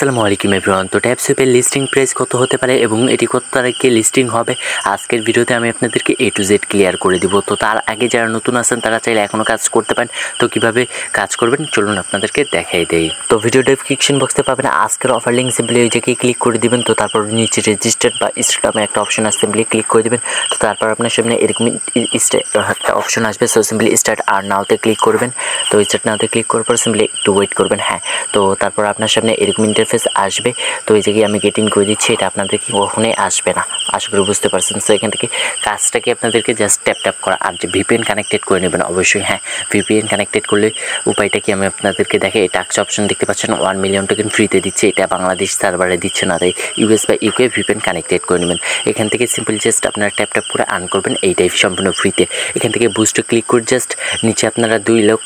আসসালামু আলাইকুম এভরিওয়ান। তো ট্যাপসুইপের লিস্টিং প্রাইস কত হতে পারে এবং এটি কত তারিখে লিস্টিং হবে আজকের ভিডিওতে আমি আপনাদেরকে A to Z ক্লিয়ার করে দিব। তো তার আগে যারা নতুন আছেন তারা চাইলে এখনও কাজ করতে পারেন। তো কিভাবে কাজ করবেন চলুন আপনাদেরকে দেখাই দেই। তো ভিডিও ডেসক্রিপশন বক্সে পাবেন আজকের অফার লিঙ্ক, সিম্পলি ওই জায়গায় ক্লিক করে দিবেন। তো তারপর নিচে রেজিস্টার্ড বা স্টার্ট একটা অপশন আছে, সিম্পলি ক্লিক করে দিবেন। তো তারপর আপনার সামনে এরকম একটা অপশন আসবে, সো সিম্পলি স্টার্ট আর নাওতে ক্লিক করবেন। তো স্টার্ট নাওতে ক্লিক করার পর সিম্পলি একটু ওয়েট করবেন। হ্যাঁ, তো তারপর আপনার সামনে এরকম ইন্টারফেস আসবে। তো এই জায়গায় আমি গেট ইন করে দিচ্ছি, এটা আপনাদেরকে কখনোই আসবে না, আশা করি বুঝতে পারছেন। সো এখান থেকে কাজটাকে আপনাদেরকে জাস্ট ট্যাপ করা, আর যে ভিপিএন কানেক্টেড করে নেবেন অবশ্যই। হ্যাঁ, ভিপিএন কানেক্টেড করলে উপায়টা কি আমি আপনাদেরকে দেখাই। টাক্স অপশন দেখতে পাচ্ছেন 1 মিলিয়ন টোকেন ফ্রিতে দিচ্ছে, এটা বাংলাদেশ সার্ভারে দিচ্ছে না, তাই ইউএস বা ইউকে ভিপিএন কানেক্টেড করে নেবেন। এখান থেকে সিম্পল জাস্ট আপনারা ট্যাপ করে আর্ন করবেন, এইটাই সম্পূর্ণ ফ্রিতে। এখান থেকে বুস্টে ক্লিক করে জাস্ট নিচে আপনারা 2 লাখ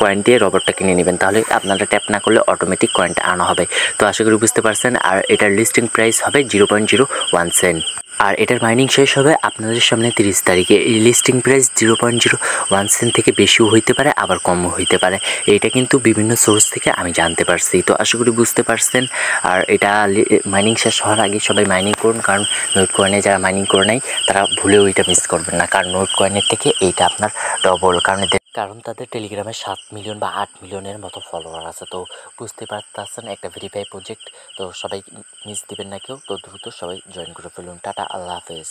কয়েন দিয়ে রবারটা কিনে নেবেন, তাহলে আপনারা ট্যাপ না করলে অটোমেটিক কয়েনটা আনা হবে। তো আশা করি বুঝতে পারছেন। আর এটার লিস্টিং প্রাইস হবে 0.01 সেন্ট। আর এটার মাইনিং শেষ হবে আপনাদের সামনে 30 তারিখে। এই লিস্টিং প্রাইস 0.01 সেন্ট থেকে বেশিও হইতে পারে, আবার কমও হইতে পারে। এটা কিন্তু বিভিন্ন সোর্স থেকে আমি জানতে পারছি। তো আশা করি বুঝতে পারছেন। আর এটা মাইনিং শেষ হওয়ার আগে সবাই মাইনিং করুন, কারণ নোট কয়েনে যারা মাইনিং করে নাই তারা ভুলেও এটা মিস করবেন না, কারণ নোট কয়েনের থেকে এইটা আপনার ডবল, কারণ তাদের টেলিগ্রামে 7 মিলিয়ন বা 8 মিলিয়নের মতো ফলোয়ার আছে। তো বুঝতে পারতেছেন একটা ভেরিফাই প্রজেক্ট। তো সবাই মিস দিবেন না কেউ, তো দ্রুত সবাই জয়েন করে ফেলুন। টাটা, আল্লাহ হাফেজ।